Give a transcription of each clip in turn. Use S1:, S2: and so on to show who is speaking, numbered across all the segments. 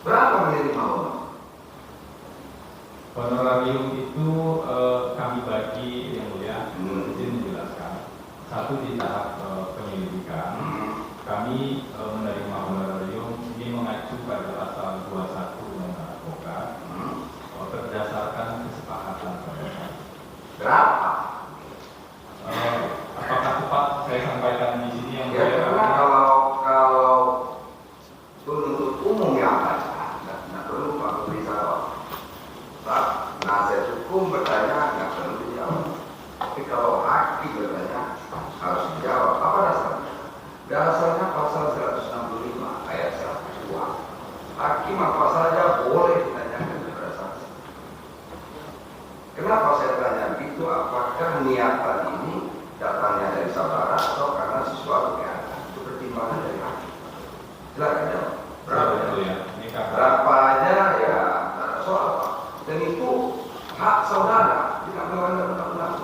S1: Berapa menerima honor?
S2: Honorarium itu kami bagi yang mulia, izin menjelaskan. Satu di tahap penyelidikan, kami menerima honorarium ini mengacu pada pasal 21 Undang-Undang Advokat berdasarkan kesepakatan mereka.
S1: Berapa?
S2: Apakah tepat saya sampaikan di sini yang
S1: Ya, karena kalau penuntut umum yang baca, nggak perlu Pak berbicara. Pak, nasihat hukum bertanya nggak perlu dijawab. Tapi kalau hakim bertanya harus dijawab. Apa dasarnya? Dasarnya pasal 165 ayat 102. Hakim apa saja boleh ditanyakan kepada saksi. Kenapa saya tanya begitu? Apakah niatan ini datangnya dari saudara atau karena sesuatu yang itu pertimbangan dari hakim? Silakan jawab. Berapa aja ya tak ada soal Pak. Dan itu hak saudara, tidak melanggar undang-undang.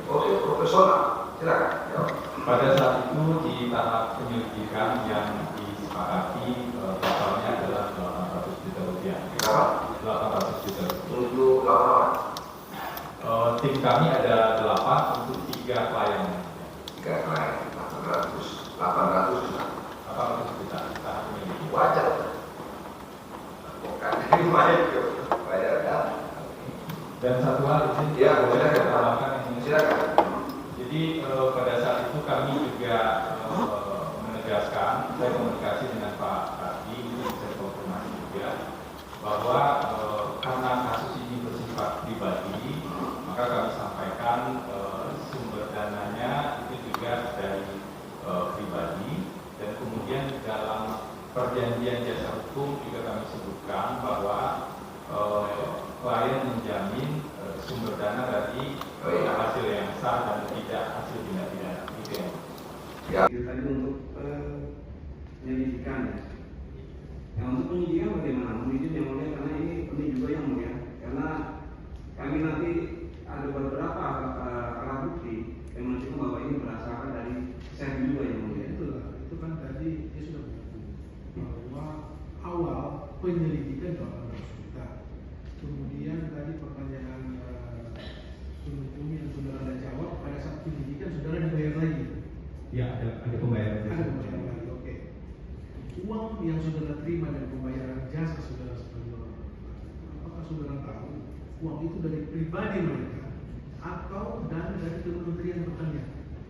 S1: Oke, profesional. Silakan jawab.
S2: Pada saat itu di tahap penyelidikan yang disepakati totalnya adalah 800 juta rupiah.
S1: Berapa?
S2: 800 juta rupiah.
S1: Untuk laporan.
S2: Tim kami ada 8 untuk 3 klien.
S1: 3 klien 800 juta.
S2: 800 juta tahap penyelidikan.
S1: Wajar. Bukan dari mana itu? Wajar kan?
S2: Dan satu hal izin
S1: Ya,
S2: boleh saya
S1: silakan.
S2: tambahkan ini.
S1: Silakan.
S2: Jadi pada saat itu kami juga menegaskan, saya komunikasi dengan Pak Kadi, ini saya konfirmasi juga bahwa karena kasus ini bersifat pribadi, maka kami sampaikan sumber dananya itu juga dari pribadi, dan kemudian dalam perjanjian jasa hukum juga kami sebutkan bahwa klien menjamin sumber dana dari hasil yang sah dan tidak hasil tindak pidana. Gitu ya.
S3: Itu tadi untuk penyelidikan ya. Yang untuk penyidikan bagaimana? Mohon yang mulia, karena ini penting juga yang mulia. Karena kami nanti ada beberapa alat bukti yang menunjukkan bahwa ini berdasarkan dari saya juga yang mulia.
S4: Itu kan tadi dia sudah mengaku bahwa awal penyelidikan 800 juta. Kemudian tadi pertanyaan penuntut umum yang saudara Anda jawab, pada saat penyidikan saudara dibayar lagi.
S2: Ya, ada pembayaran.
S4: Ada pembayaran lagi, oke. Uang yang saudara terima dari pembayaran jasa saudara sebagai orang tua, apakah saudara tahu uang itu dari pribadi mereka atau dari Kementerian Pertanian?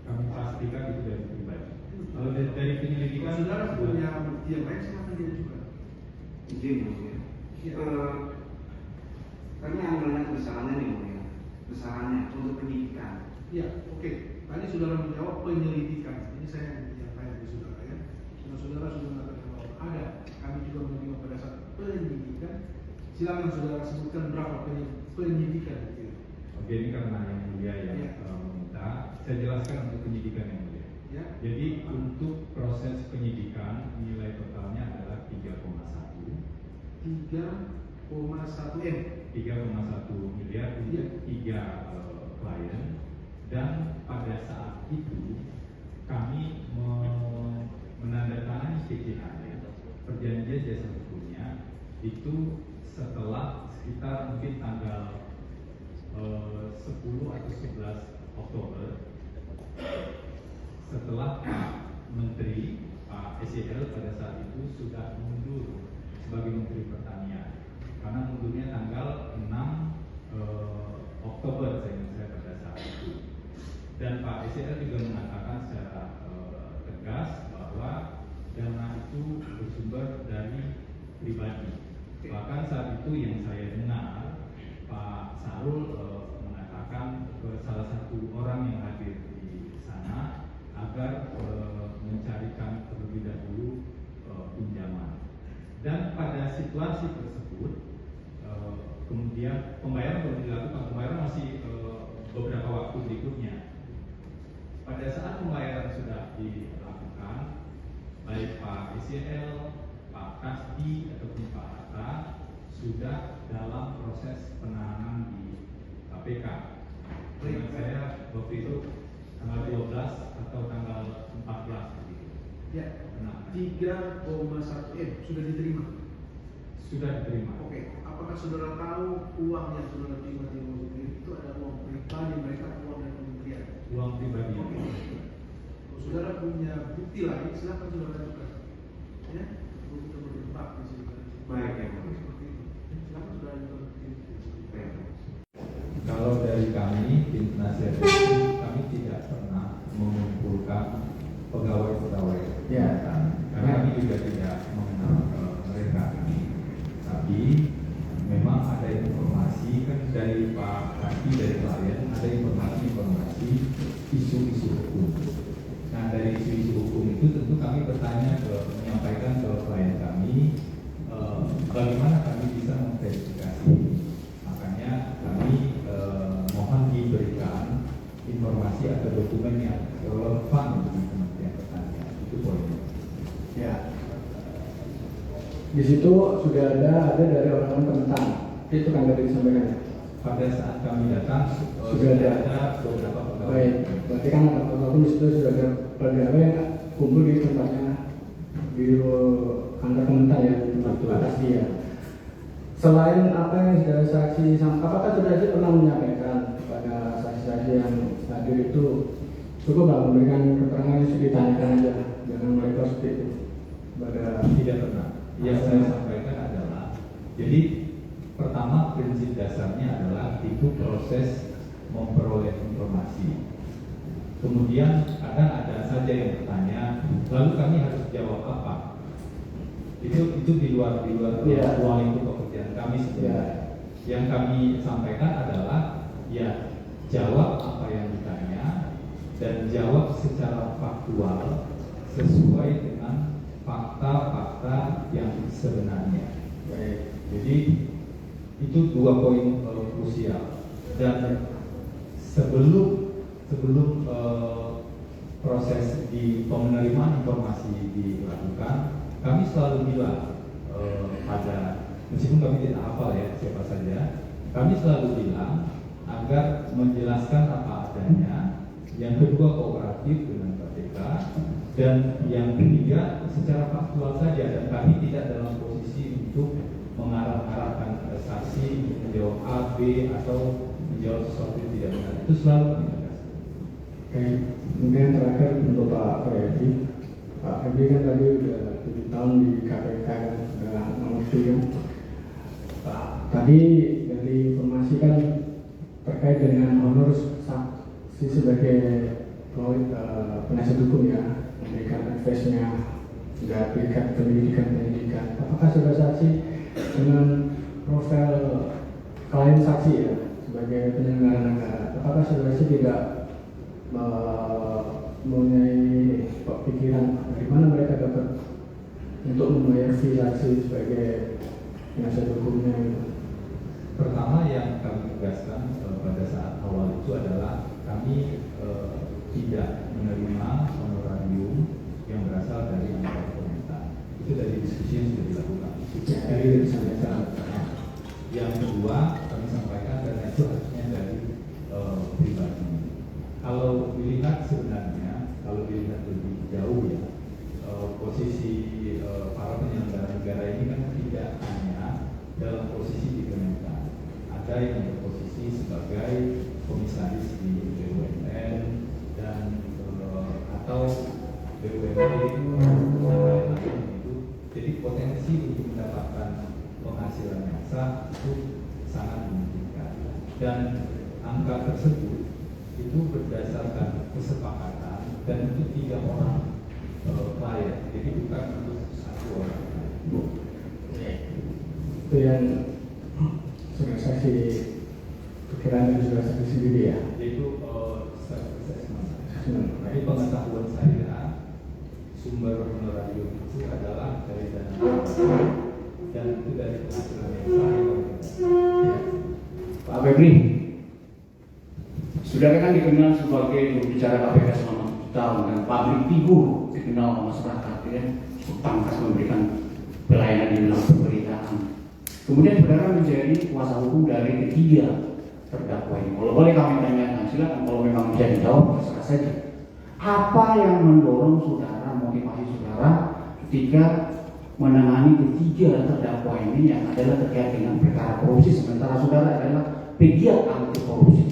S2: Kami pastikan itu dari pribadi. Kalau dari penyelidikan,
S4: Saudara punya bukti yang lain, silakan dia juga.
S3: Izin yang mulia. Kami akan melihat besarannya nih mulia. Besarannya untuk penyidikan.
S4: Ya, oke. Tadi saudara menjawab penyelidikan. Ini saya yang tanya ke saudara ya. Karena saudara sudah mengatakan bahwa ada. Kami juga menerima pada saat penyidikan. Silakan saudara sebutkan berapa penyidikan. Gitu.
S2: oke, ini karena yang mulia yang
S4: Ya.
S2: meminta, saya jelaskan untuk penyidikan yang mulia.
S4: Ya.
S2: Jadi untuk proses penyidikan nilai totalnya adalah 3,1
S4: 3,1 M.
S2: 3,1 miliar untuk 3 klien, dan pada saat itu kami menandatangani PCH, perjanjian jasa hukumnya, itu setelah sekitar mungkin tanggal 10 atau 11 Oktober, setelah Pak Menteri Pak SEL pada saat itu sudah mundur sebagai Menteri Pertanian, karena mundurnya tanggal 6 Oktober saya pada saat itu. Dan Pak SEL juga mengatakan secara tegas bahwa dana itu bersumber dari pribadi. Bahkan saat itu yang saya dengar Pak Sarul mengatakan ke salah satu orang yang hadir di sana agar mencarikan terlebih dahulu pinjaman. Dan pada situasi tersebut kemudian pembayaran belum dilakukan, pembayaran masih beberapa waktu berikutnya. Pada saat pembayaran sudah dilakukan, baik Pak SEL, Pak Kasdi ataupun Pak Hatta sudah dalam proses penahanan di KPK. Dengan saya waktu itu tanggal 12 atau tanggal 14 begitu.
S4: Ya,
S2: Nah,
S4: 3,1 M sudah diterima.
S2: sudah diterima.
S4: Oke, apakah saudara tahu uang yang saudara terima di rumah sakit itu ada uang pribadi mereka, uang dari kementerian?
S2: Uang pribadi.
S4: Oke. Kalau saudara punya bukti lain, silakan saudara ajukan. Ya, kita berdebat di sini.
S3: Baik, ya.
S4: Seperti itu. Silakan saudara ajukan bukti.
S3: Baik.
S2: Kalau dari kami, tim penasihat hukum, kami tidak pernah mengumpulkan pegawai-pegawai.
S3: Ya.
S2: Karena kami juga tidak mengenal mereka. Tapi memang ada informasi kan dari Pak Kaki, dari klien, ada informasi isu-isu hukum. Nah, dari isu-isu hukum itu tentu kami menyampaikan ke klien kami bagaimana kami bisa memverifikasi. Makanya kami mohon diberikan informasi atau dokumen yang relevan di Kementerian Pertanian. Itu poinnya.
S5: Ya. Di situ sudah ada dari orang-orang Kementan. Itu kan tadi disampaikan.
S2: Pada saat kami datang
S5: Sudah ada.
S2: beberapa pegawai.
S5: Baik. Berarti kan apapun di situ sudah ada pegawai yang kumpul di tempatnya biro kantor Kementan ya, di tempat batas dia. Selain apa yang sudah saksi, apakah saudara pernah menyampaikan kepada saksi-saksi yang hadir itu cukup nggak memberikan keterangan yang ditanyakan aja, jangan mereka seperti itu pada
S2: Tidak pernah. Yang saya sampaikan adalah, jadi pertama prinsip dasarnya adalah itu proses memperoleh informasi. Kemudian kadang ada saja yang bertanya, lalu kami harus jawab apa? Itu di luar
S5: Ya.
S2: ruang lingkup pekerjaan kami sebenarnya. Yang kami sampaikan adalah ya jawab apa yang ditanya dan jawab secara faktual sesuai dengan fakta-fakta yang sebenarnya.
S5: baik.
S2: Jadi itu dua poin krusial. Dan sebelum proses di penerimaan informasi dilakukan, kami selalu bilang pada, meskipun kami tidak hafal ya siapa saja, kami selalu bilang agar menjelaskan apa adanya. Yang kedua kooperatif dengan KPK, dan yang ketiga secara faktual saja, dan kami tidak dalam posisi untuk mengarah-arahkan saksi menjawab A, B atau menjawab sesuatu yang tidak benar. Itu selalu kami tegaskan.
S5: Oke, kemudian terakhir untuk Pak Freddy. Pak Freddy kan tadi udah 7 tahun di KPK kan, sudah mengerti kan. Pak, tadi dari informasi kan terkait dengan honor saksi sebagai penasihat hukum ya, memberikan advice-nya, juga berikan pendidikan. Apakah sudah saksi dengan profil klien saksi ya sebagai penyelenggara negara? Apakah saudara tidak mempunyai pikiran dari mana mereka dapat untuk membayar fee saksi sebagai penasihat hukumnya?
S2: Pertama yang kami tegaskan pada saat awal itu adalah kami tidak menerima honorarium yang berasal dari anggota pemerintah. Itu dari diskusi yang sudah dilakukan.
S5: Jadi disampaikan.
S2: Yang kedua kami sampaikan karena itu harusnya dari pribadi. Kalau dilihat sebenarnya, kalau dilihat lebih jauh ya, posisi para penyelenggara negara ini kan tidak hanya dalam posisi di Kementerian. Ada yang berposisi sebagai komisaris di BUMN dan atau BUMN itu, jadi potensi untuk mendapatkan penghasilan yang sah itu sangat memungkinkan. Dan angka tersebut itu berdasarkan kesepakatan dan itu 3 orang klien, jadi bukan untuk 1 orang.
S5: Itu yang sudah saksi pikiran dan sudah saksi sendiri ya.
S2: Yaitu self-assessment. Jadi pengetahuan saya sumber honorarium itu adalah dari dana dan itu dari penghasilan yang sah.
S6: Pak Febri, saudara kan dikenal sebagai jurubicara KPK selama 7 tahun dan public figure dikenal masyarakat ya, pangkas memberikan pelayanan di dalam pemberitaan. Kemudian saudara menjadi kuasa hukum dari ketiga terdakwa ini. Kalau boleh kami tanyakan, silakan kalau memang bisa dijawab terserah saja. Apa yang mendorong saudara, motivasi saudara saudara ketika menangani ketiga terdakwa ini yang adalah terkait dengan perkara korupsi, sementara saudara adalah pegiat anti korupsi.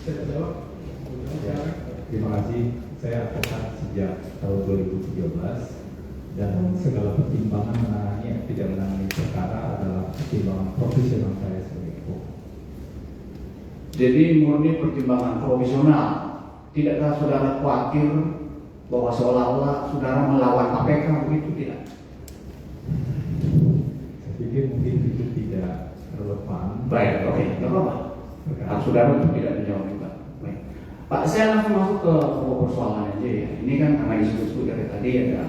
S4: Saya jawab.
S2: Ya, terima kasih. Saya advokat sejak tahun 2013 dan segala pertimbangan menangani tidak menangani perkara adalah pertimbangan profesional saya sebagai advokat.
S6: Jadi murni pertimbangan profesional. Tidakkah saudara khawatir bahwa seolah-olah saudara melawan KPK begitu, tidak?
S2: Saya pikir mungkin itu tidak relevan.
S6: Baik, oke, tidak apa-apa. Hak saudara untuk tidak menjawab juga. Baik, Pak, saya langsung masuk ke pokok persoalan aja ya. Ini kan karena disebut dari tadi ada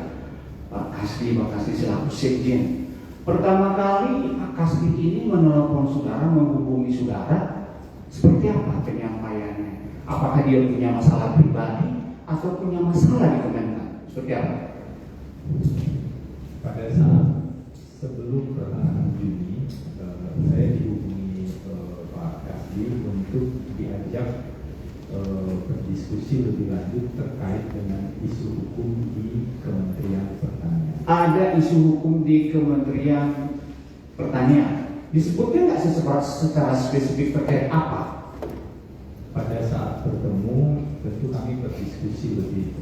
S6: Pak Kasdi selaku sekjen. Pertama kali Pak Kasdi ini menelpon saudara, menghubungi saudara, seperti apa penyampaiannya? Apakah dia punya masalah pribadi atau punya masalah di Kementan? Seperti apa?
S2: Pada saat sebelum pertengahan Juni, saya dihubungi Pak Kasdi untuk diajak berdiskusi lebih lanjut terkait dengan isu hukum di Kementerian Pertanian.
S6: Ada isu hukum di Kementerian Pertanian. Disebutkan nggak secara spesifik terkait apa?
S2: Pada saat bertemu, tentu kami berdiskusi lebih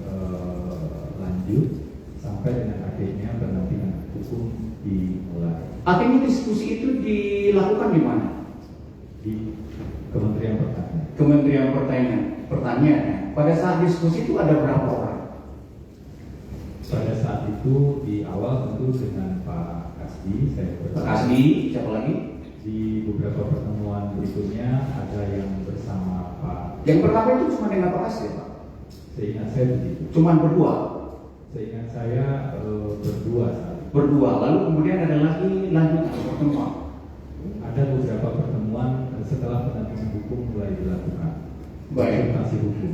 S2: lanjut sampai dengan akhirnya pendampingan hukum dimulai.
S6: Akhirnya diskusi itu dilakukan di mana?
S2: Di Kementerian Pertanian.
S6: Kementerian Pertanian. Pada saat diskusi itu ada berapa orang?
S2: Pada saat itu di awal tentu dengan Pak Kasdi, saya
S6: Pak Kasdi, siapa lagi?
S2: Di beberapa pertemuan berikutnya ada yang bersama Pak.
S6: Yang pertama itu cuma dengan Pak Kasdi, Pak?
S2: Seingat saya begitu.
S6: Cuman berdua?
S2: Seingat saya berdua saat itu.
S6: Berdua, lalu kemudian ada lagi lanjutan pertemuan?
S2: Ada beberapa pertemuan setelah pendampingan hukum mulai dilakukan.
S6: Baik.
S2: Konsultasi hukum.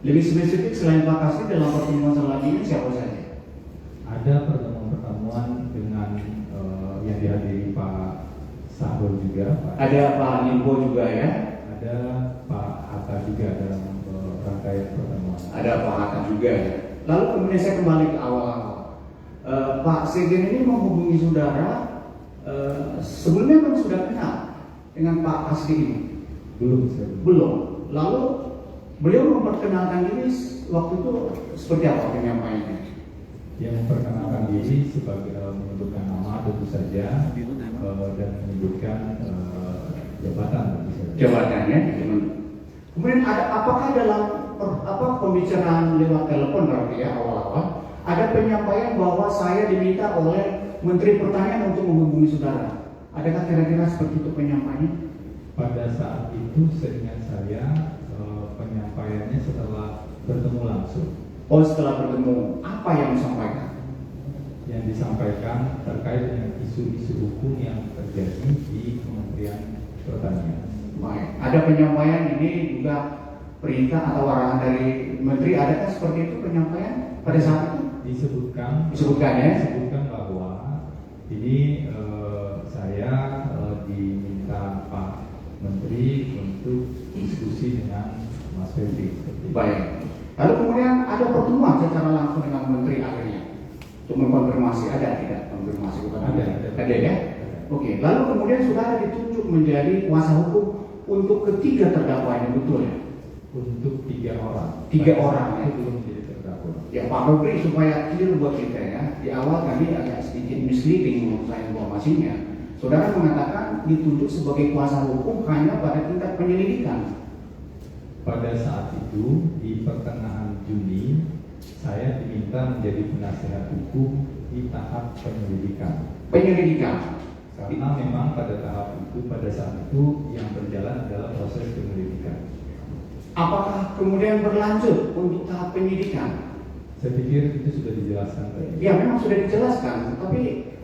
S6: Lebih spesifik selain Pak Kasdi dalam pertemuan selanjutnya siapa saja?
S2: Ada pertemuan-pertemuan dengan yang dihadiri Pak Sahrul juga, Pak.
S6: Ada Pak Nimbo juga ya?
S2: Ada Pak Hatta juga dalam rangkaian pertemuan.
S6: Ada Pak Hatta juga ya? Lalu kemudian saya kembali ke awal-awal. Pak Sekjen ini menghubungi saudara, sebelumnya kan sudah kenal dengan Pak Kasdi ini?
S2: Belum, saya
S6: Belum. Lalu beliau memperkenalkan diri waktu itu seperti apa penyampaiannya?
S2: Yang memperkenalkan diri sebagai menyebutkan nama tentu saja dan menyebutkan jabatan tentu saja.
S6: Jabatannya. Kemudian apakah dalam pembicaraan lewat telepon berarti ya awal-awal ada penyampaian bahwa saya diminta oleh Menteri Pertanian untuk menghubungi saudara? Adakah kira-kira seperti itu penyampaiannya?
S2: Pada saat itu seingat saya penyampaiannya setelah bertemu langsung.
S6: Oh, setelah bertemu, apa yang disampaikan?
S2: Yang disampaikan terkait dengan isu-isu hukum yang terjadi di Kementerian Pertanian.
S6: Baik, ada penyampaian ini juga perintah atau arahan dari Menteri, adakah seperti itu penyampaian pada saat itu? Disebutkan ya?
S2: Disebutkan bahwa ini saya diminta Pak Menteri untuk diskusi dengan Mas Febri.
S6: Baik. Lalu kemudian ada pertemuan secara langsung dengan Menteri akhirnya untuk mengkonfirmasi ada tidak konfirmasi kepada ada ya? Oke. Lalu kemudian saudara ditunjuk menjadi kuasa hukum untuk ketiga terdakwa ini, betul ya?
S2: Untuk 3 orang.
S6: 3 orang ya?
S2: Itu belum jadi terdakwa.
S6: Ya Pak Febri supaya clear buat kita ya. Di awal tadi agak sedikit misleading menurut saya informasinya. Saudara mengatakan ditunjuk sebagai kuasa hukum hanya pada tingkat penyelidikan.
S2: Pada saat itu di pertengahan Juni saya diminta menjadi penasihat hukum di tahap penyelidikan.
S6: Penyelidikan.
S2: Karena memang pada tahap itu, pada saat itu yang berjalan adalah proses penyelidikan.
S6: Apakah kemudian berlanjut untuk tahap penyidikan?
S2: Saya pikir itu sudah dijelaskan tadi.
S6: Ya memang sudah dijelaskan, tapi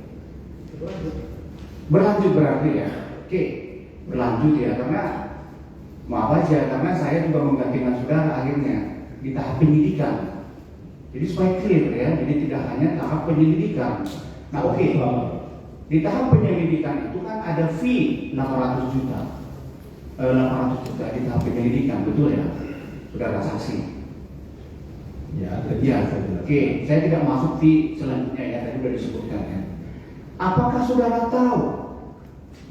S6: berlanjut berarti ya. Oke, berlanjut ya karena maaf aja karena saya juga menggantikan saudara akhirnya di tahap penyidikan. Jadi supaya clear ya, jadi tidak hanya tahap penyelidikan. Nah oke, di tahap penyelidikan itu kan ada fee 800 juta. 800 juta di tahap penyelidikan, betul ya, saudara saksi.
S2: Ya,
S6: Oke, saya tidak masuk di selanjutnya ya, tadi sudah disebutkan ya. Apakah saudara tahu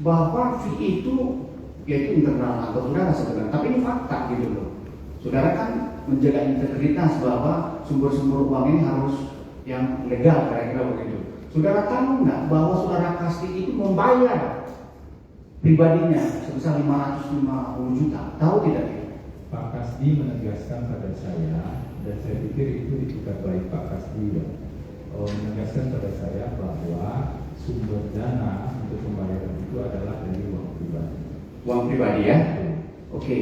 S6: bahwa fee itu yaitu internal atau saudara sebenarnya, tapi ini fakta gitu loh. Saudara kan menjaga integritas bahwa sumber-sumber uang ini harus yang legal, kira-kira begitu. Saudara tahu nggak bahwa saudara Kasti itu membayar pribadinya sebesar 550 juta? Tahu tidak?
S2: Pak Kasdi menegaskan pada saya, dan saya pikir itu ditukar baik Pak Kasdi ya, menegaskan pada saya bahwa sumber dana untuk pembayaran itu adalah dari uang pribadi.
S6: Uang pribadi ya? Oke.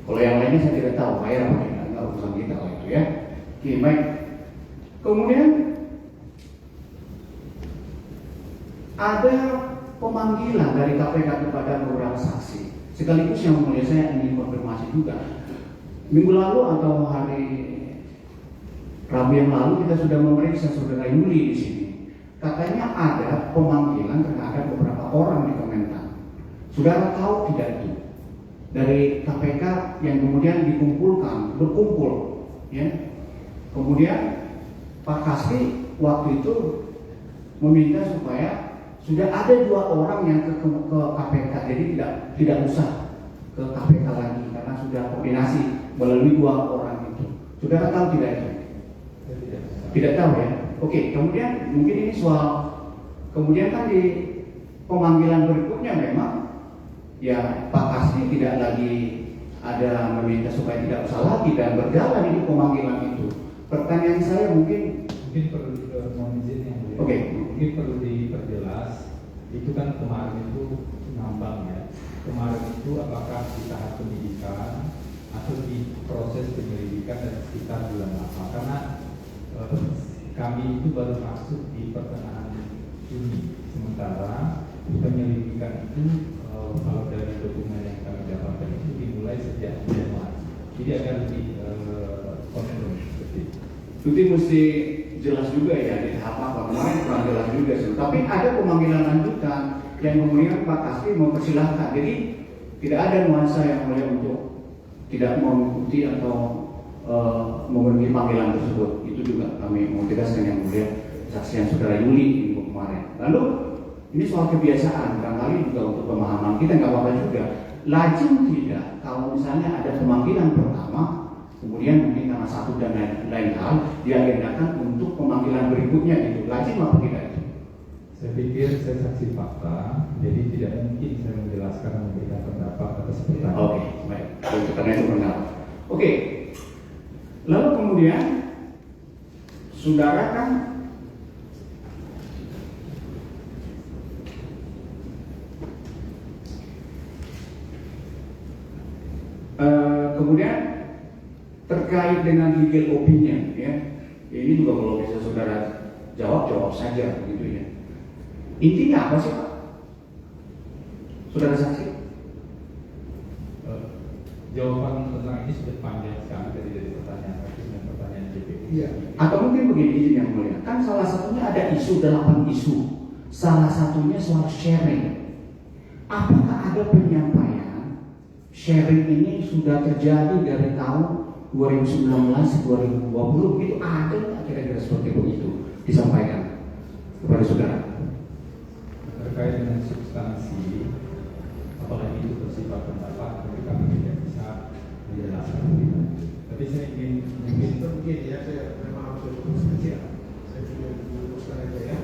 S6: Kalau yang lainnya saya tidak tahu bayar apa tidak, nggak urusan kita kalau itu ya. Oke, baik. Kemudian ada pemanggilan dari KPK kepada beberapa saksi. Sekaligus yang mulia saya ingin konfirmasi juga. Minggu lalu atau hari Rabu yang lalu kita sudah memeriksa saudara Yuli di sini. Katanya ada pemanggilan terhadap beberapa orang di Kementan. Saudara tahu tidak itu? Dari KPK yang kemudian berkumpul, ya. Kemudian Pak Kasdi waktu itu meminta supaya sudah ada 2 orang yang ke KPK, jadi tidak usah ke KPK lagi karena sudah koordinasi melalui 2 orang itu. Saudara tahu tidak itu? Tidak tahu ya. Oke, kemudian mungkin ini soal kemudian kan di pemanggilan berikutnya memang ya Pak Kasdi tidak lagi ada meminta supaya tidak usah lagi dan berjalan itu pemanggilan itu. Pertanyaan saya mungkin
S2: perlu mohon izin yang mulia.
S6: Oke.
S2: Mungkin perlu diperjelas. Itu kan kemarin itu ngambang ya. Kemarin itu apakah di tahap penyidikan atau di proses penyelidikan dan sekitar bulan apa? Karena kami itu baru masuk di pertengahan Juni, sementara penyelidikan itu kalau dari dokumen yang kami dapatkan itu dimulai sejak Januari. Jadi akan lebih kontrol seperti itu.
S6: Itu mesti jelas juga ya di tahap apa, kemarin kurang jelas juga sih. Tapi ada pemanggilan lanjutan yang kemudian Pak Kasdi mempersilahkan. Jadi tidak ada nuansa yang boleh untuk tidak mengikuti atau memenuhi panggilan tersebut. Itu juga kami mau tegaskan yang mulia saksian saudara Yuli minggu kemarin. Lalu ini soal kebiasaan, barangkali juga untuk pemahaman kita nggak apa-apa juga. Lazim tidak kalau misalnya ada pemanggilan pertama, kemudian mungkin karena satu dan lain hal diagendakan untuk pemanggilan berikutnya itu lazim apa tidak itu?
S2: Saya pikir saya saksi fakta, jadi tidak mungkin saya menjelaskan dan memberikan pendapat atas pertanyaan.
S6: Oke, baik. Karena itu benar. Oke. Lalu kemudian saudara kan kemudian terkait dengan legal opinion ya, ini juga kalau bisa saudara jawab saja begitu ya. Intinya apa sih Pak? Saudara saksi?
S2: Jawaban tentang ini sudah panjang sekali dari pertanyaan dan pertanyaan JPU.
S4: Iya.
S6: Atau mungkin begini izin yang mulia, kan salah satunya ada isu 8 isu, salah satunya soal sharing. Apakah ada penyampaian sharing ini sudah terjadi dari tahun 2019-2020 begitu, ada nggak kira-kira seperti itu disampaikan kepada saudara?
S2: Terkait dengan substansi, apalagi itu bersifat pendapat, tapi kami tidak bisa menjelaskan lebih lanjut. Tapi saya ingin
S4: mungkin ya, saya memang harus luruskan ya. Saya juga luruskan aja ya.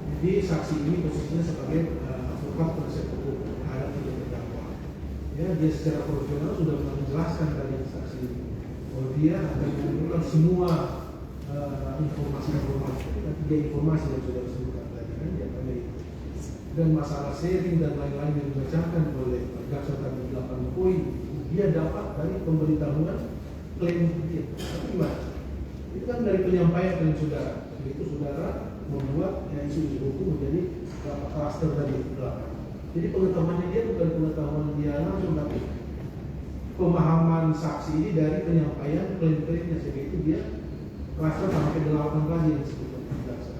S4: Jadi saksi ini posisinya sebagai advokat penasihat hukum terhadap tiga terdakwa. Ya, dia secara profesional sudah menjelaskan dari saksi ini bahwa dia akan mengumpulkan semua informasi-informasi, tiga informasi yang sudah disebutkan tadi kan, ya, dan masalah sharing dan lain-lain yang dibacakan oleh jaksa tadi 8 poin dia dapat dari pemberitahuan klaim dia. Tapi gimana? Itu kan dari penyampaian dari saudara. Itu saudara membuat ya, isu-isu hukum menjadi klaster dari belakang. Jadi pengetahuannya dia bukan pengetahuan dia langsung, tapi pemahaman saksi ini dari penyampaian klaim-klaimnya, sehingga itu dia klaster sampai 8 kali yang disebutkan jaksa.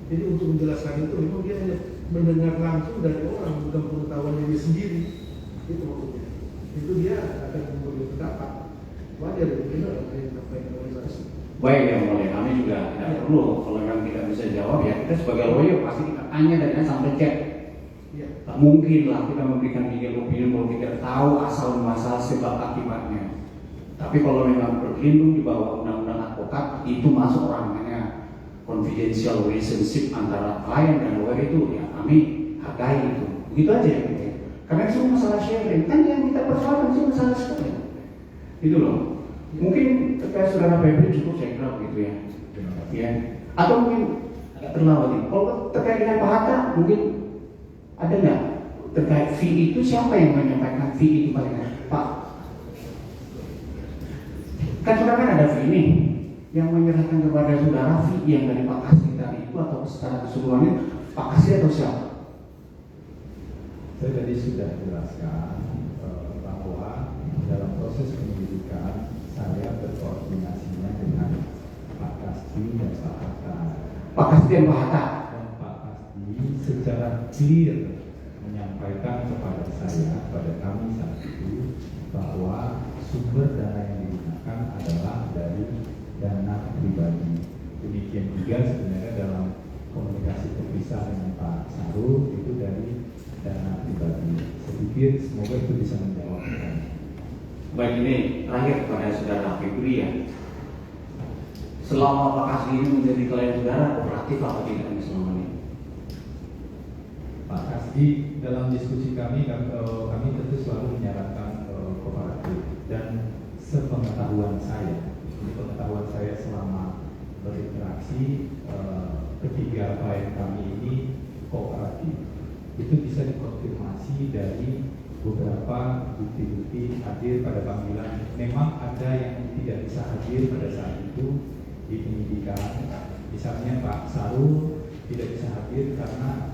S4: Jadi untuk menjelaskan itu memang dia hanya mendengar langsung dari orang, bukan pengetahuannya dia sendiri. Itu maksudnya. Itu dia akan memberi pendapat. Wajar itu benar apa yang disampaikan oleh saksi.
S6: Baik yang mulia, kami juga tidak perlu kalau memang tidak bisa jawab ya kita sebagai lawyer pasti kita tanya dan sampai cek.
S4: Ya.
S6: Tak mungkin lah kita memberikan legal opinion kalau tidak tahu asal muasal sebab akibatnya. Tapi kalau memang berlindung di bawah undang-undang advokat itu masuk orangnya confidential relationship antara klien dan lawyer itu ya kami hargai itu. Begitu aja ya. Karena itu masalah sharing kan yang kita persoalkan sih masalah sharing. Itu loh. Mungkin terkait saudara Febri cukup saya kira begitu ya. Ya. Atau mungkin agak terlambat ini. Kalau terkait dengan Pak Hatta mungkin ada nggak terkait fee itu siapa yang menyampaikan fee itu Pak? Kan saudara kan ada fee ini yang menyerahkan kepada saudara fee yang dari Pak Kasih tadi itu atau secara keseluruhannya Pak Kasih atau siapa?
S2: Saya tadi sudah jelaskan bahwa dalam proses penyelidikan saya berkoordinasinya dengan Pak Kasdi dan Pak Hatta.
S6: Pak Kasdi dan Pak Hatta.
S2: Dan Pak Kasdi secara clear menyampaikan kepada saya, pada kami saat itu, bahwa sumber dana yang digunakan adalah dari dana pribadi. Demikian juga sebenarnya dalam komunikasi terpisah dengan Pak Sarul itu dari dana pribadi. Saya pikir semoga itu bisa menjawab.
S6: Baik, ini terakhir kepada saudara Febri ya. Selama Pak Kasdi ini menjadi klien saudara kooperatif apa tidak selama ini?
S2: Pak Kasdi dalam diskusi kami tentu selalu menyarankan kooperatif dan sepengetahuan saya selama berinteraksi ketiga klien kami ini kooperatif. Itu bisa dikonfirmasi dari beberapa bukti-bukti hadir pada panggilan. Memang ada yang tidak bisa hadir pada saat itu di penyidikan. Misalnya Pak Sarul tidak bisa hadir karena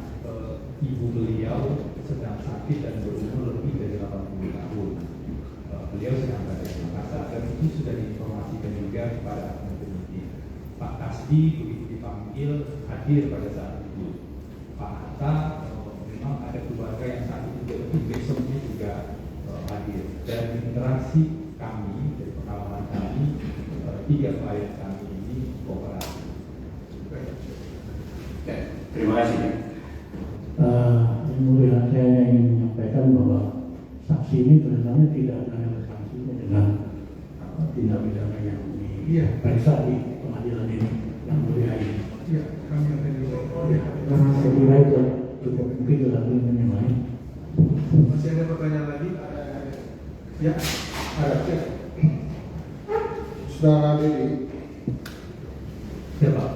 S2: ibu beliau sedang sakit dan berumur lebih dari 80 tahun. Beliau sedang berada di Makassar dan itu sudah diinformasikan juga kepada penyidik. Pak Kasdi begitu dipanggil hadir pada saat itu. Pak Hatta memang ada keluarga yang saat itu besoknya juga hadir. Dan interaksi kami dari pengalaman kami tiga klien kami ini kooperatif.
S6: Terima kasih.
S5: Yang mulia, saya ingin menyampaikan bahwa saksi ini sebenarnya tidak ada sanksinya dengan tindak pidana yang diperiksa di pengadilan ini yang mulia ini.
S4: Ya, kami akan juga.
S5: Karena saya kira itu cukup mungkin dilakukan dengan yang lain.
S4: Masih ada pertanyaan lagi? Ya, ada.
S7: Saudara Didi,
S2: Ya Pak.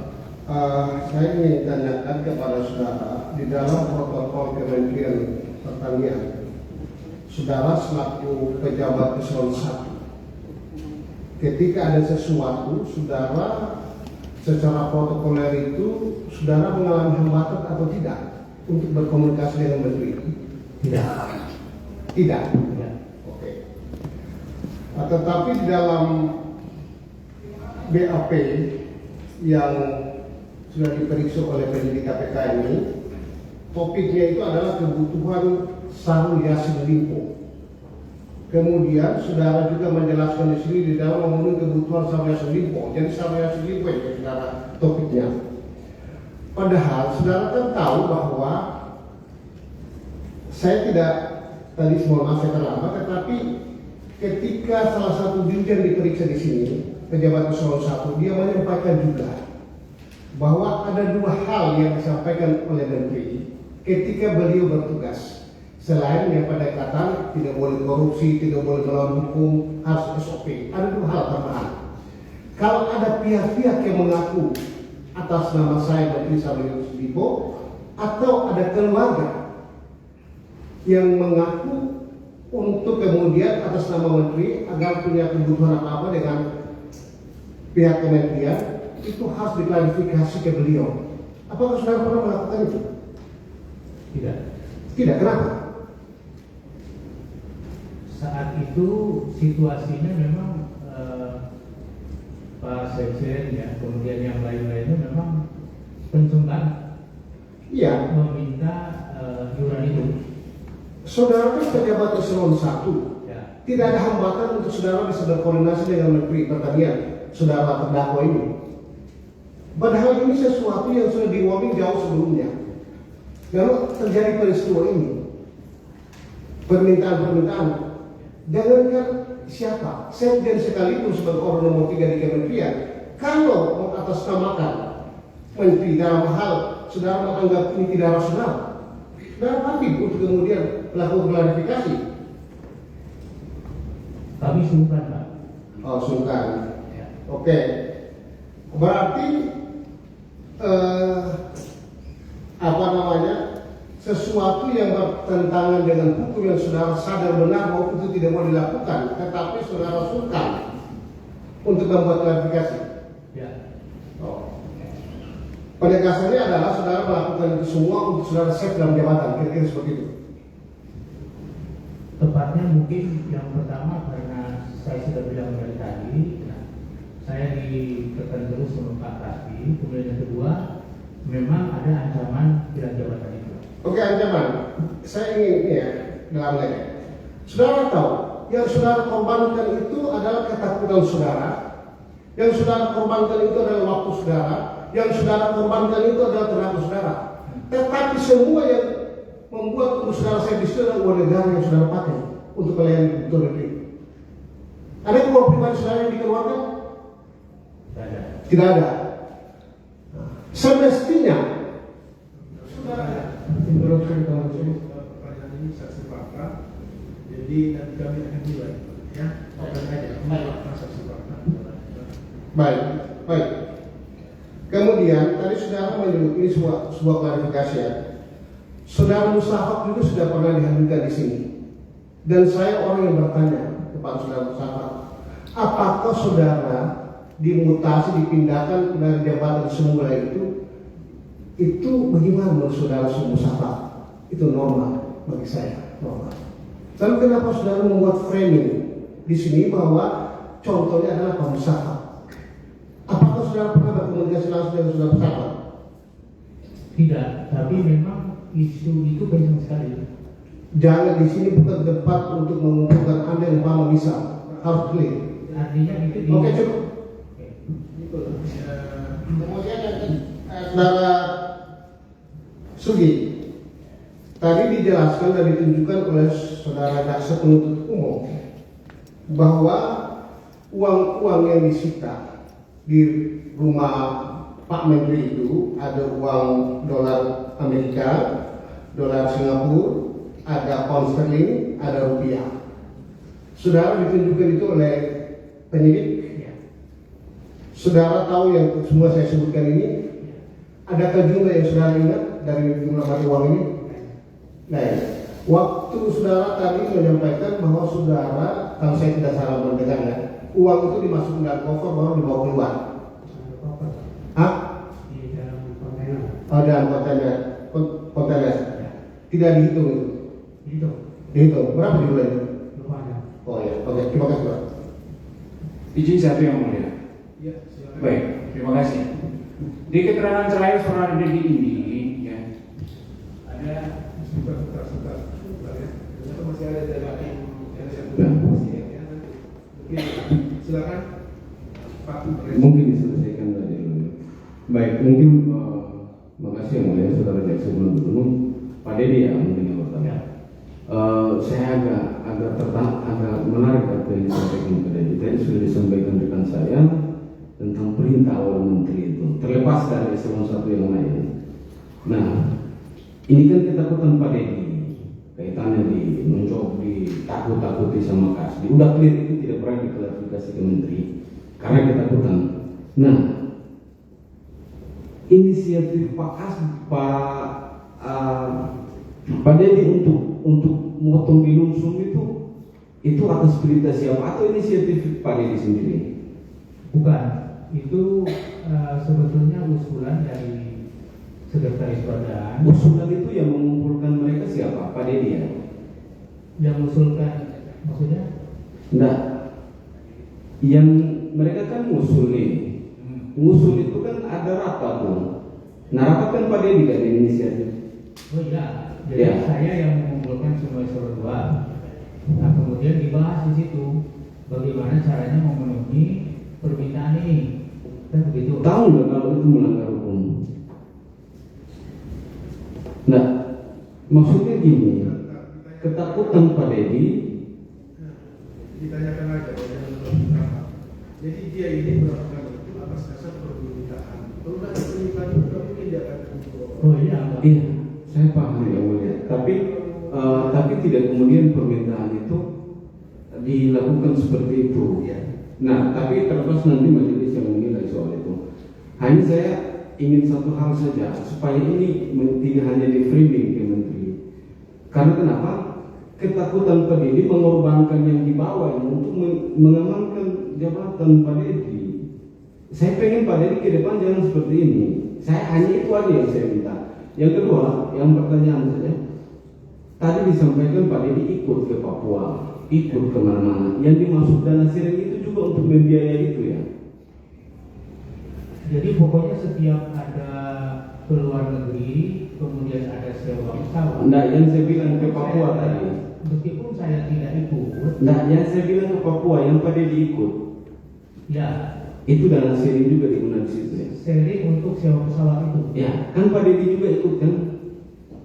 S7: Saya ingin tanyakan kepada saudara di dalam protokol Kementerian Pertanian, saudara selaku pejabat eselon 1, ketika ada sesuatu, saudara secara protokoler itu, saudara mengalami hambatan atau tidak untuk berkomunikasi dengan menteri?
S5: Tidak.
S7: Tidak.
S5: Tidak.
S7: Oke. Tetapi di dalam BAP yang sudah diperiksa oleh penyidik KPK ini, topiknya itu adalah kebutuhan Syahrul Yassin Limpo. Kemudian saudara juga menjelaskan di sini di dalam memenuhi kebutuhan Syahrul Yassin Limpo. Jadi Syahrul Yassin Limpo itu saudara topiknya. Padahal saudara kan tahu bahwa saya tidak tadi semua saya terlambat, tetapi ketika salah satu dirjen diperiksa di sini, pejabat eselon 1, dia menyampaikan juga bahwa ada dua hal yang disampaikan oleh menteri ketika beliau bertugas. Selain yang pada kata tidak boleh korupsi, tidak boleh melawan hukum, harus SOP. Ada dua hal tambahan. Kalau ada pihak-pihak yang mengaku atas nama saya Menteri Syahrul Yassin Limpo, atau ada keluarga yang mengaku untuk kemudian atas nama menteri agar punya kebutuhan apa-apa dengan pihak kementerian, itu harus diklarifikasi ke beliau. Apakah saudara pernah melakukan itu?
S2: Tidak.
S7: Tidak, kenapa?
S2: Saat itu situasinya memang Pak Sekjen ya, kemudian yang lain-lainnya memang pencengkan
S7: Iya.
S2: meminta iuran itu.
S7: Saudara kan pejabat eselon 1.
S2: Ya.
S7: Tidak ada hambatan untuk saudara bisa berkoordinasi dengan Menteri Pertanian. saudara terdakwa ini. Padahal ini sesuatu yang sudah di-warning jauh sebelumnya. Lalu terjadi peristiwa ini, permintaan-permintaan. Jangankan siapa, Sekjen sekalipun sebagai orang nomor 3 di Kementerian, kalau mengatasnamakan menteri dalam hal saudara menganggap ini tidak rasional, saudara pasti untuk kemudian melakukan klarifikasi.
S6: Kami sungkan, Pak.
S7: Oh, sungkan.
S6: Ya.
S7: Oke. Berarti sesuatu yang bertentangan dengan hukum yang saudara sadar benar bahwa itu tidak mau dilakukan, tetapi saudara sungkan untuk membuat klarifikasi.
S6: Ya.
S7: Oh. Penegasannya adalah saudara melakukan itu semua untuk saudara safe dalam jabatan, kira-kira seperti itu.
S6: Tepatnya mungkin yang pertama karena saya sudah bilang dari tadi, saya ditekan terus sama Pak Kasbi. Kemudian yang kedua, memang ada ancaman hilang jabatan itu.
S7: Oke, ancaman. Saya ingin dalam lagi. Saudara tahu, yang saudara korbankan itu adalah ketakutan saudara, yang saudara korbankan itu adalah waktu saudara, yang saudara korbankan itu adalah tenaga saudara. Tetapi semua yang membuat saudara saya di situ adalah uang negara yang saudara pakai untuk melayani kebutuhan negeri. Ada uang pribadi saudara yang dikeluarkan? Tidak ada. Semestinya
S4: Menurut pertanyaan ini saksi fakta, jadi nanti kami akan nilai, ya. Open aja, saksi fakta.
S7: Baik. Kemudian tadi saudara menyebut ini sebuah klarifikasi ya. Saudara Mustafak juga sudah pernah dihadirkan di sini, dan saya orang yang bertanya kepada saudara Mustafak, apakah saudara dimutasi, dipindahkan dari jabatan semula itu bagaimana menurut saudara Mustafak? Itu normal bagi saya, normal. Lalu kenapa saudara membuat framing di sini bahwa contohnya adalah Pak Mustafak? Apakah saudara pernah berkomunikasi langsung dengan saudara Mustafak?
S6: Tidak, tapi memang isu itu banyak sekali.
S7: Jangan di sini bukan tempat untuk mengumpulkan Anda yang paham bisa, harus clear.
S6: Artinya itu di.
S7: Oke, cukup. Kemudian saudara Sugi, tadi dijelaskan dan ditunjukkan oleh saudara jaksa penuntut umum bahwa uang-uang yang disita di rumah Pak Menteri itu ada uang dolar Amerika, dolar Singapura, ada pound sterling, ada rupiah. Saudara ditunjukkan itu oleh penyidik. Saudara tahu yang semua saya sebutkan ini. Adakah jumlah yang saudara ingat dari jumlah mata uang ini? Nah, waktu saudara tadi menyampaikan bahwa saudara, kalau saya tidak salah mendengarnya, uang itu dimasukkan dalam koper baru dibawa keluar. Hah?
S6: Di dalam kontainer.
S7: Oh, dalam kontainer. Tidak dihitung itu. Dihitung. Berapa jumlahnya? Oh ya, oke. Terima kasih, Pak.
S3: Izin satu yang mulia.
S4: Ya, silakan.
S3: Baik, terima kasih. Di keterangan terakhir saudara Dedi ini, ya, ada
S4: Sebentar. Ya. Ternyata masih ada dari yang saya
S3: Ya.
S4: ya, nanti. Mungkin silakan Pak Presiden.
S8: Mungkin diselesaikan saja dulu. Baik, mungkin makasih yang mulia saudara jaksa penuntut umum, Pak Dedi ya mungkin yang pertama. Saya agak menarik apa yang disampaikan tadi. Tadi sudah disampaikan rekan saya tentang perintah oleh menteri itu, terlepas dari eselon 1 yang lain. Nah, ini kan ketakutan Pak Dedi, kaitannya mencoba ditakut-takuti sama Kasbi. Udah clear itu tidak pernah diklarifikasi ke menteri karena ketakutan. Nah, inisiatif Pak Dedi untuk motong di Lumsum itu atas perintah siapa atau inisiatif Pak Dedi sendiri?
S6: Bukan. Itu sebetulnya usulan dari Sekretaris Badan.
S8: Usulan itu yang mengumpulkan mereka siapa? Pak Dedi ya?
S6: Yang mengusulkan, maksudnya?
S8: Enggak. Yang mereka kan ngusul nih. Ngusul itu kan ada rapat tuh. Nah, rapat kan Pak Dedi kan inisiatif.
S6: Oh iya. Jadi
S8: Ya.
S6: saya yang mengumpulkan semua eselon 2. Nah, kemudian dibahas di situ bagaimana caranya memenuhi
S9: permintaan ini, kan begitu.
S8: Tahu nggak kalau itu melanggar hukum? Nah, maksudnya gini, ketakutan Pak Dedi.
S4: Ditanyakan aja berapa. Jadi dia ini melakukan itu atas dasar permintaan. Kalau nggak ada permintaan juga mungkin dia akan mengukur.
S9: Oh iya, Pak.
S8: Iya, saya paham yang mulia. Tapi tidak kemudian permintaan itu dilakukan seperti itu. Nah, tapi terlepas nanti majelis yang menilai soal itu. Hanya saya ingin satu hal saja supaya ini tidak hanya di framing ke menteri. Karena kenapa? Ketakutan Pak Dedi mengorbankan yang di bawah untuk mengamankan jabatan Pak Dedi. Saya pengen Pak Dedi ke depan jangan seperti ini. Saya hanya itu aja yang saya minta. Yang kedua, yang pertanyaan saja. Tadi disampaikan Pak Dedi ikut ke Papua, ikut kemana-mana. Yang dimaksud dana sharing itu juga untuk membiayai itu ya.
S9: Jadi pokoknya setiap ada keluar negeri, kemudian ada sewa pesawat.
S8: Nah, yang saya bilang ke Papua tadi.
S9: Meskipun saya tidak ikut.
S8: Nah, yang saya bilang ke Papua, yang Pak Dedi ikut.
S9: Ya.
S8: Itu dana sharing juga digunakan di situ ya.
S9: Sharing untuk sewa pesawat itu.
S8: Ya, kan Pak Dedi juga ikut kan?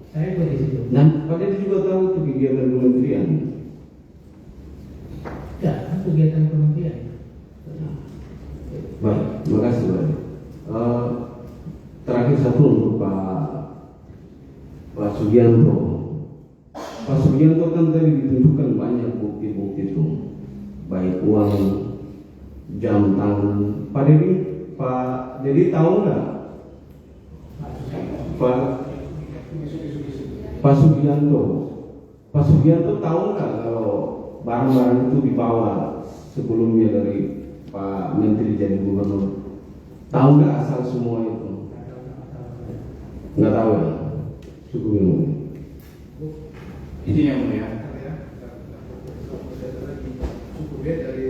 S9: Saya ikut di situ.
S8: Dan Pak Dedi juga tahu itu kegiatan kementerian.
S9: Ya, kan kegiatan kementerian.
S8: Baik, terima kasih Pak. Terakhir satu untuk Pak Sugianto. Pak Sugianto kan tadi ditunjukkan banyak bukti-bukti itu, baik uang, jam tangan. Pak Dedi tahu nggak? Pak Sugianto tahu nggak kalau barang-barang itu dibawa sebelumnya dari Pak Menteri jadi gubernur? Tahu nggak asal semua itu? Nggak tahu ya? Cukup yang mulia.
S6: Itu yang mulia.
S4: Cukup ya dari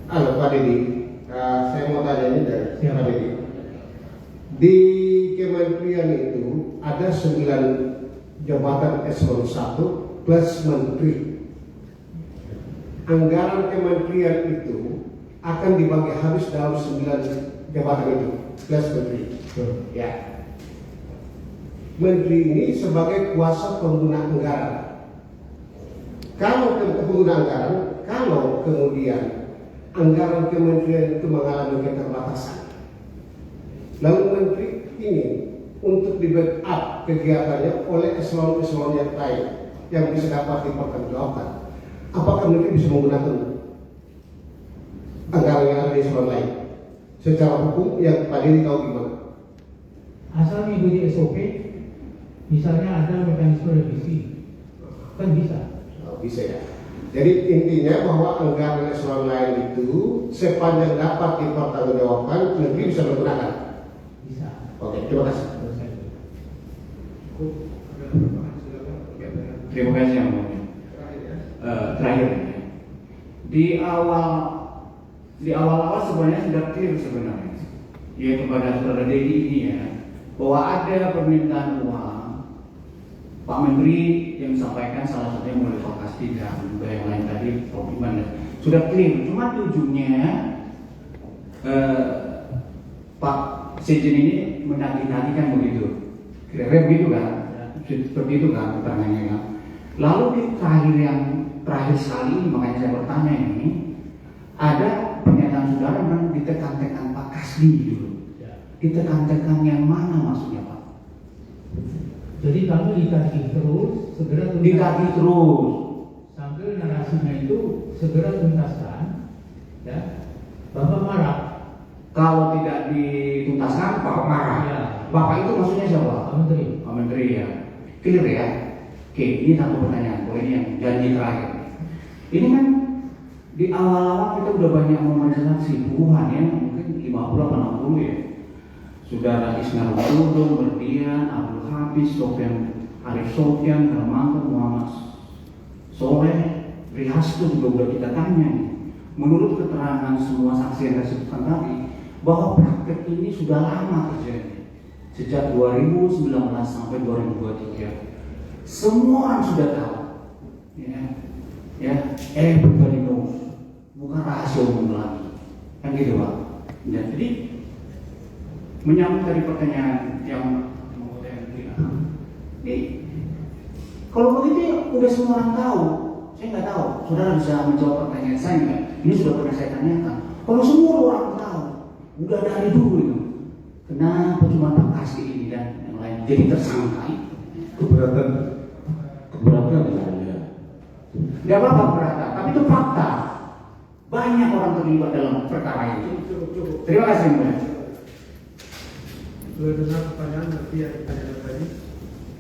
S7: Pak Dedi, saya mau tanya ini dari Pak Dedi. Di kementerian itu ada 9 jabatan eselon 1 plus menteri. Anggaran kementerian itu akan dibagi habis dalam 9 jabatan itu plus menteri. Ya. Menteri ini sebagai kuasa pengguna anggaran. Kalau pengguna anggaran, kalau kemudian anggaran kementerian itu mengalami keterbatasan, lalu menteri ini untuk di backup kegiatannya oleh eselon-eselon yang lain yang bisa dapat dipertanggungjawabkan, apakah menteri bisa menggunakan anggaran yang ada di eselon lain secara hukum yang Pak Dedi tahu gimana?
S9: Asal mengikuti SOP, misalnya ada mekanisme revisi, kan bisa.
S7: Bisa ya. Jadi intinya bahwa anggaran eselon lain itu sepanjang dapat dipertanggungjawabkan, negeri bisa menggunakan.
S9: Bisa.
S7: Oke, terima kasih.
S6: Terima kasih yang mulia. Terakhir, di awal sebenarnya sudah clear sebenarnya, yaitu pada saudara Dedi ini ya, bahwa ada permintaan uang Pak Menteri yang sampaikan salah satunya melalui Pak Kastida dan juga yang lain tadi Prof. Iman sudah clear. Cuma ujungnya Pak Sekjen ini menagih-nagihkan begitu, kira-kira begitu kan? Seperti itu kan keterangannya kan? Lalu di terakhir sekali ini, makanya saya bertanya ini, ada pernyataan saudara memang ditekan-tekan Pak Kasdi dulu. Ditekan-tekan yang mana maksudnya Pak?
S9: Jadi kamu ditagih terus, segera tuntaskan.
S6: Ditagih terus.
S9: Sambil narasinya itu segera tuntaskan, ya. Bapak marah.
S6: Kalau tidak dituntaskan, Bapak marah.
S9: Ya.
S6: Bapak itu maksudnya siapa?
S9: Pak Menteri.
S6: Pak Menteri ya. Clear ya. Oke, ini satu pertanyaan. Boleh ini yang janji terakhir. Ini kan di awal-awal kita udah banyak memanfaatkan puluhan ya, mungkin 50-60 ya. Saudara Ismail Udum, Berdian, Abdul Hafiz, Arif Sofyan, Hermanto, Muhammad Soleh, Rihasto juga udah kita tanya nih. Menurut keterangan semua saksi yang saya sebutkan tadi, bahwa praktek ini sudah lama terjadi, sejak 2019 sampai 2023. Semua orang sudah tahu. Everybody knows. Bukan rahasia umum lagi. Kan gitu Pak. Ya, jadi menyambung dari pertanyaan yang mau saya berikan. Jadi kalau begitu ya, udah semua orang tahu. Saya nggak tahu. Saudara bisa menjawab pertanyaan saya nggak? Ini sudah pernah saya tanyakan. Kalau semua orang tahu, udah dari dulu itu. Kenapa cuma Pak Kasih ini dan yang lain jadi tersangka?
S8: Keberatan misalnya.
S6: Tidak apa-apa keberatan, tapi itu fakta. Banyak orang terlibat dalam perkara itu.
S4: Cukup.
S6: Terima kasih Mbak.
S4: Sudah dengar pertanyaan nanti yang ditanyakan tadi?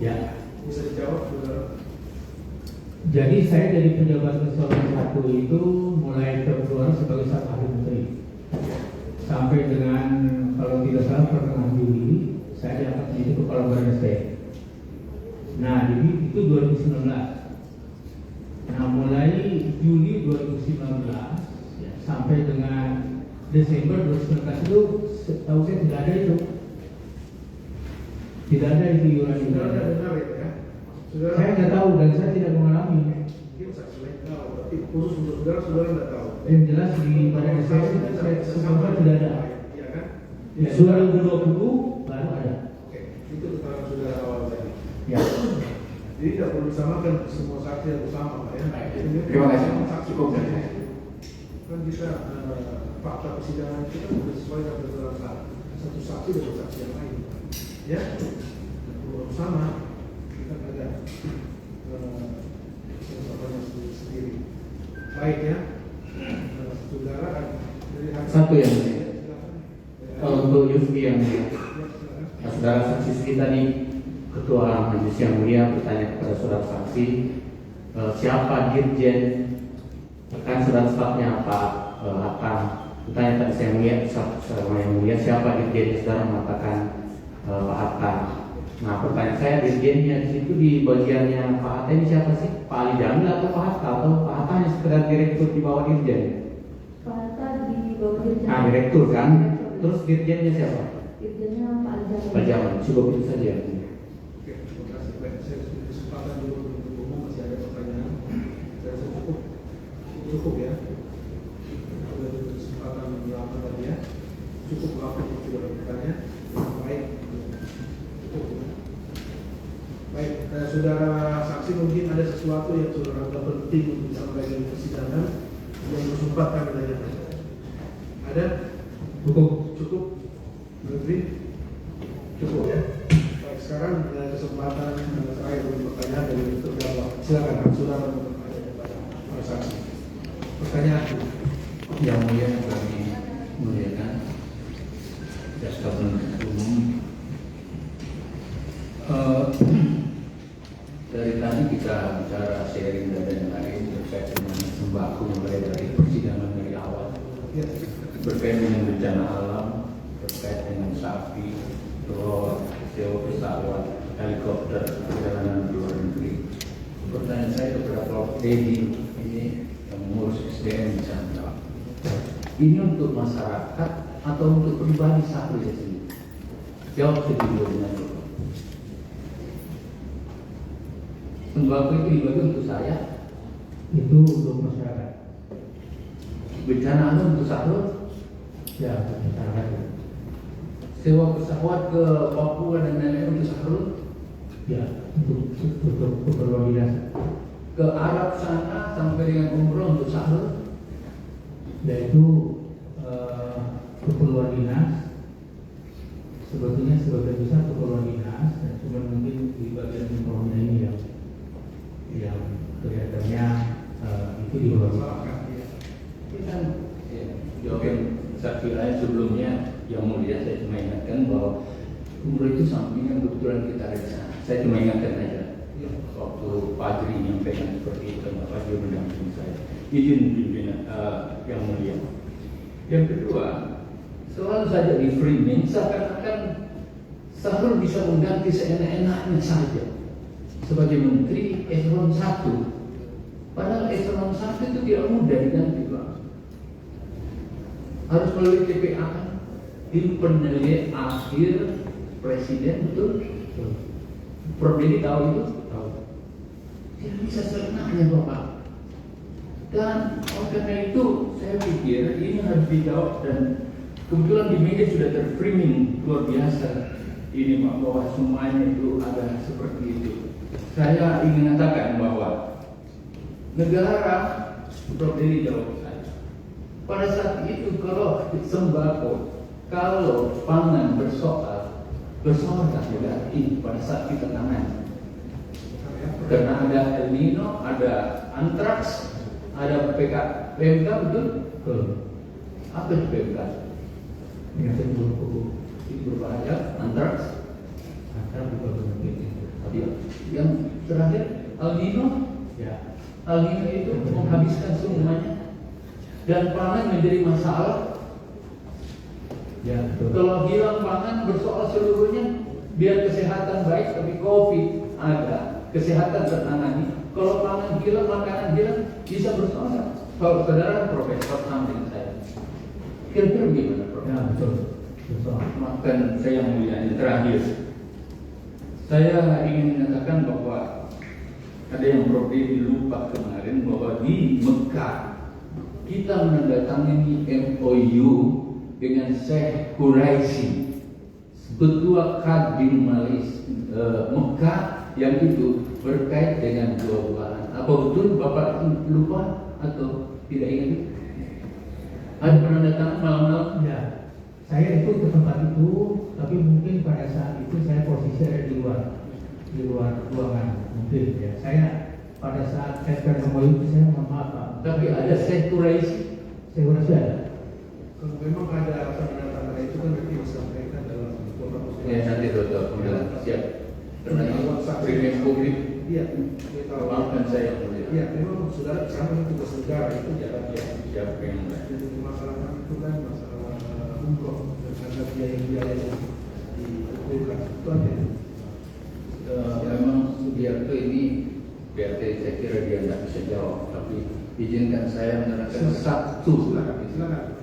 S2: Ya.
S4: Bisa dijawab, saudara?
S9: Jadi saya dari pejabat eselon 1 itu mulai Februari sebagai staf ahli menteri sampai dengan kalau tidak salah pertengahan Juli saya dapat menjadi kepala badan SDM. Nah, jadi itu 2019. Nah, mulai Juli 2019 ya, sampai dengan Desember 2019 itu setahu saya tidak ada itu. Tidak ada itu iuran-iuran.
S4: Benar ya? Saudara,
S9: Saya tidak tahu dan saya tidak mengalami.
S4: mungkin saksi lain tahu, tapi khusus untuk saudara nggak tahu.
S9: Yang jelas di badan SDM saya sebenarnya tidak ada.
S4: Iya kan?
S9: Ya, 2020 baru ada.
S4: Oke, itu keterangan saudara awal tadi.
S9: Ya.
S4: Jadi tidak perlu disamakan semua saksi yang bersama, Pak ya.
S6: Terima kasih.
S4: Saksi kan kita fakta persidangan itu kan sudah sesuai dengan keterangan satu saksi dengan saksi yang lain, ya. Dan perlu sama, kita ada yang sendiri. Baik ya, saudara dari
S6: Satu yang untuk Yusfi yang saudara saksi kita nih, Ketua Majelis yang Mulia bertanya kepada saudara saksi, siapa dirjen, kan saudara stafnya Pak Hakam. Bertanya tadi saya mulia, saudara yang mulia, siapa dirjen, saudara mengatakan Pak Hakam. Nah, pertanyaan saya, dirjennya di situ di bagiannya Pak Hatta ini siapa sih? Pak Ali Jamil atau Pak Hatta, atau Pak Hatta hanya sekedar direktur di bawah dirjen?
S10: Pak Hatta di bawah dirjen.
S6: Nah, direktur kan? Terus dirjennya siapa?
S10: Dirjennya Pak Ali Jamil.
S6: Pak Jamal, cukup itu saja.
S4: Oke, terima kasih. Baik, saya beri kesempatan dulu untuk umum, masih ada pertanyaan. Saya rasa cukup ya. Sudah diberi kesempatan lama tadi ya. Cukup waktu untuk sudah bertanya. Baik, cukup. Baik, saudara saksi mungkin ada sesuatu yang saudara anggap penting untuk disampaikan di persidangan yang bersumpat kami tanyakan. Ada? Cukup. Menteri? Cukup ya. Baik, sekarang kesempatan terakhir untuk pertanyaan dari terdakwa. Silakan, saudara untuk bertanya kepada para saksi. Pertanyaan.
S6: Yang mulia kami muliakan jaksa penuntut umum. Dari tadi kita bicara sharing dan lain terkait dengan sembako mulai dari persidangan dari awal, berkait dengan bencana alam, terkait dengan sapi, telur, sewa pesawat, helikopter, perjalanan di luar negeri. Pertanyaan saya kepada Prof. Dedi ini yang mengurus SDM di sana. Ini untuk masyarakat atau untuk pribadi Sahrul Yassin? Jawab sejujurnya dulu. Sembako itu dibagi untuk saya,
S9: Itu untuk masyarakat.
S6: bencana alam untuk Sahrul,
S9: Ya, masyarakat.
S6: sewa pesawat ke Papua dan lain-lain untuk Sahrul,
S9: Ya, untuk keperluan dinas.
S6: ke Arab sana sampai dengan umroh untuk Sahrul,
S9: Dan itu keperluan dinas. Sebetulnya sebagian besar keperluan dinas, dan cuma mungkin di bagian umrohnya ini yang kelihatannya itu di bawah.
S6: ini kan jawaban saksi lain sebelumnya yang mulia. Saya cuma ingatkan bahwa umroh itu sampingan, kebetulan kita ada di sana. Saya cuma ingatkan aja waktu Padri menyampaikan seperti itu, Pak dia mendampingi saya. Izin pimpinan yang mulia. Yang kedua, selalu saja di framing seakan-akan Sahrul bisa mengganti seenak-enaknya saja sebagai menteri eselon 1. Padahal eselon 1 itu tidak mudah diganti, Pak. Harus melalui TPA, tim penilai akhir presiden, betul? Prof. Dedi tahu itu?
S9: Tahu.
S6: Tidak bisa seenaknya Bapak. Dan oleh karena itu saya pikir ini harus dijawab, dan kebetulan di media sudah terframing luar biasa ini Pak, bahwa semuanya itu ada seperti itu. Saya ingin katakan bahwa negara sudah dari jauh saya. Pada saat itu kalau sembako, kalau pangan bersoal tak berarti pada saat kita tangani. Karena ada El Nino, ada antraks, ada PMK, betul? Apa itu PMK?
S9: Penyakit buruk
S6: Itu berbahaya, antraks.
S9: antara betul.
S6: Yang terakhir El Nino,
S9: Ya.
S6: El Nino itu menghabiskan semuanya, dan pangan menjadi masalah.
S9: Ya, betul.
S6: Kalau hilang pangan bersoal seluruhnya, biar kesehatan baik tapi COVID ada, kesehatan tertangani. Kalau pangan hilang, makanan hilang, bisa bersoal. Kalau saudara profesor samping saya, kira-kira gimana Prof?
S9: Ya, betul. Betul.
S6: Maafkan saya yang mulia, yang terakhir saya ingin mengatakan bahwa ada yang Prof Dedi lupa kemarin, bahwa di Mekah kita menandatangani MOU dengan Syekh Quraisy, Ketua Kadin Mekah, yang itu berkait dengan buah-buahan. Apa betul Bapak lupa atau tidak ingat? Ada penandatangan malam-malam?
S9: Ya, saya itu ke tempat itu, tapi mungkin pada saat itu saya posisi ada di luar ruangan, mungkin ya. Saya pada saat saya mau itu saya mohon maaf Pak.
S6: Tapi ada Syekh Quraisy.
S9: Saya rasa ada.
S4: Kalau memang ada penandatangan itu kan nanti disampaikan dalam beberapa
S6: Ya nanti dokter, siap. Karena ini primer publik.
S4: Iya, kita tahu.
S6: Maafkan saya yang mulia.
S4: Iya, memang saudara sama tugas negara itu
S6: Siap yang mulia.
S4: jadi masalah itu kan masalah umroh dan ada biaya-biaya yang dikumpulkan itu aja.
S6: Memang Sugiarto ini BRT saya kira dia tidak bisa jawab, tapi izinkan saya menerangkan satu.
S4: Silakan.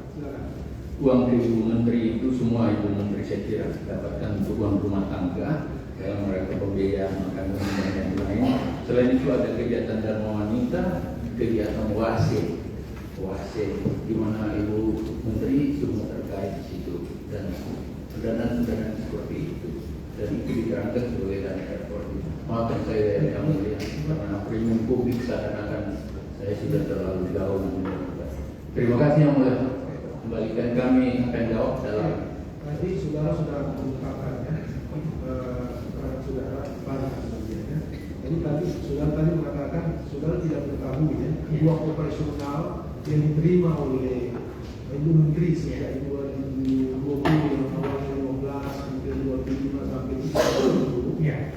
S6: Uang Ibu Menteri itu semua Ibu Menteri saya kira dapatkan untuk uang rumah tangga dalam mereka pembiayaan makan dan yang lain. Selain itu ada kegiatan Dharma Wanita, kegiatan WASE, di mana Ibu Menteri semua terkait di situ, dan pendanaan seperti itu. Dan itu diterangkan sebagai dana airport. Maafkan saya yang mulia, karena premium publik seakan-akan saya sudah terlalu jauh. Terima kasih yang mulia. Kembalikan kami akan jawab dalam.
S4: Tadi saudara sudah mengungkapkan ya, saudara banyak sebenarnya. Jadi tadi saudara mengatakan saudara tidak mengetahui ya uang operasional yang diterima oleh Ibu Menteri sejak 2020 yang awalnya 15, kemudian 25 sampai 30.
S9: Ya.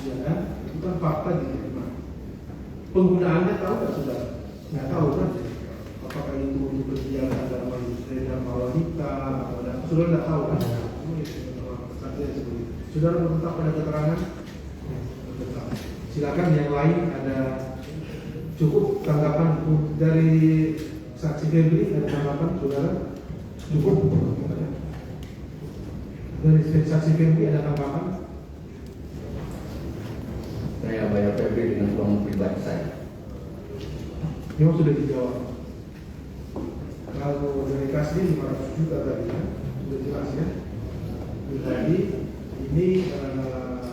S4: Ya kan? Itu kan fakta diterima. Penggunaannya tahu nggak saudara? Nggak tahu kan? Apakah itu untuk kegiatan Dharma Wanita atau saudara nggak tahu kan? Saudara menetap pada keterangan? Tetap. Silakan yang lain ada cukup tanggapan dari saksi Febri, ada tanggapan saudara? Cukup? Dari saksi Febri ada tanggapan?
S6: Saya bayar Febri dengan uang pribadi saya.
S4: Memang sudah dijawab. Kalau dari kasih 500 juta tadi ya, sudah jelas ya. Jadi ini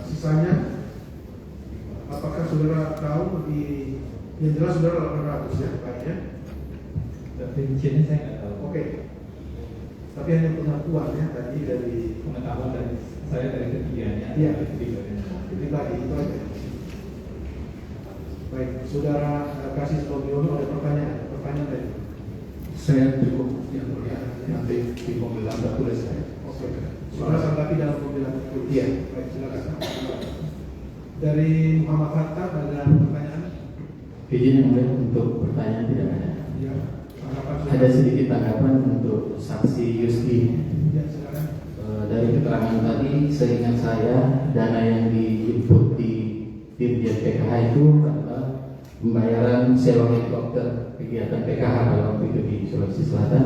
S4: sisanya, apakah saudara tahu di yang jelas saudara 800 ya kayaknya?
S2: Rinciannya saya nggak tahu.
S4: Oke. Tapi hanya pengakuan ya tadi dari
S2: Pengetahuan dari saya dari ketiganya.
S4: Iya.
S2: Ketiganya.
S4: pribadi itu aja. Baik, saudara kasih Slobiono ada pertanyaan tadi.
S5: Saya cukup yang mulia, nanti di pembelaan tertulis saya.
S4: Oke. Saudara tanggapi dalam pembelaan tertulis.
S5: Iya.
S4: Baik, silakan. Dari Muhammad Hatta ada pertanyaan?
S11: Izin yang mulia untuk pertanyaan tidak ada.
S4: Ya.
S11: Ada sedikit tanggapan untuk saksi Yusdi.
S4: Ya, silakan.
S11: Dari keterangan tadi, seingat saya dana yang di-input di Dirjen PKH itu adalah pembayaran sewa helikopter kegiatan PKH pada waktu itu di Sulawesi Selatan,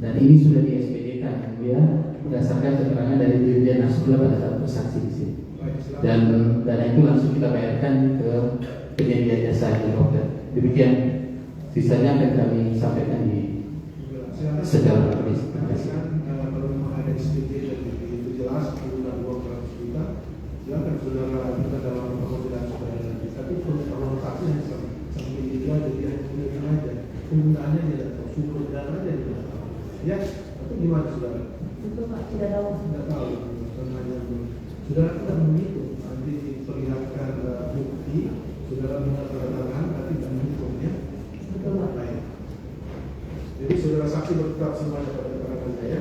S11: dan ini sudah di SPD-kan ya, berdasarkan keterangan dari Dirjen Nasrullah pada saat bersaksi di sini. Dan dana itu langsung kita bayarkan ke penyedia jasa helikopter. Demikian, sisanya akan kami sampaikan di secara tertulis. Terima kasih.
S4: Kalau memang ada SPT dan itu jelas penggunaan uang 100 juta, silakan saudara kita dalam pengadilan saudara nanti. Tapi kalau saksi yang sampai itu aja dia punya aja penggunaannya dia tidak tahu, sumber dana aja dia tidak tahu. Ya, tapi gimana saudara?
S10: Itu Pak tidak tahu.
S4: Tidak tahu. Saudara kita menghitung nanti perlihatkan bukti, saudara menandatangani nanti dan menghitungnya.
S10: Betul Pak.
S4: Baik. Jadi saudara saksi bertetap semuanya pada keterangan saya.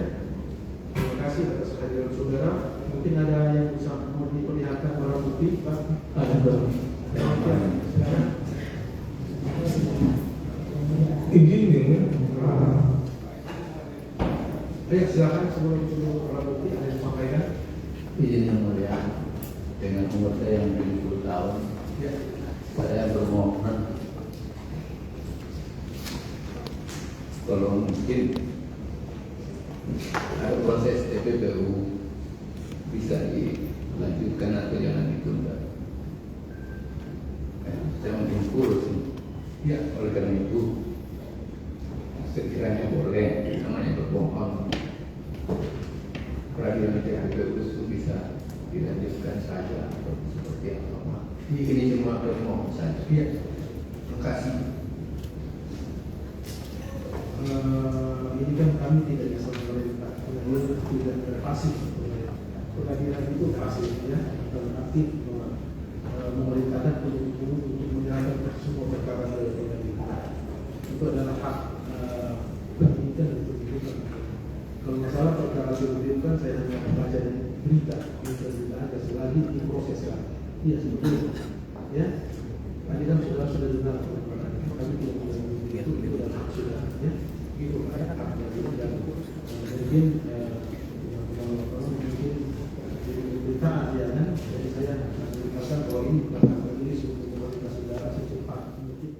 S4: Terima kasih atas kehadiran saudara. Mungkin ada yang bisa mau diperlihatkan barang bukti, Pak.
S7: Izin ini.
S4: Baik, silakan sebelum barang bukti ada yang disampaikan.
S11: Izin yang mulia, dengan umur saya yang 70 tahun, saya bermohon kalau mungkin ada proses TPPU bisa dilanjutkan atau jangan ditunda. Saya mungkin kurus, oleh karena itu sekiranya boleh, namanya berbohong, peradilan TPPU itu bisa dilanjutkan saja atau seperti apa. Ini cuma berbohong saja. Terima kasih.
S4: Ini kan kami tidak bisa memerintah, tidak pasif. Pengadilan itu pasif ya, aktif memerintahkan penuntut umum untuk menyerahkan semua perkara dari pengadilan. Itu adalah hak penyidikan dan penyidikan. Kalau masalah perkara penyidikan saya hanya membaca dari berita aja selagi diproseskan. Iya sebetulnya. Ya, tadi kan sudah dengar kami tidak itu adalah hak saudara. Ya, itu ada hak dari dan mungkin berita ya kan. Jadi saya mengatakan bahwa ini bukan hak majelis untuk memerintah saudara secepat mungkin.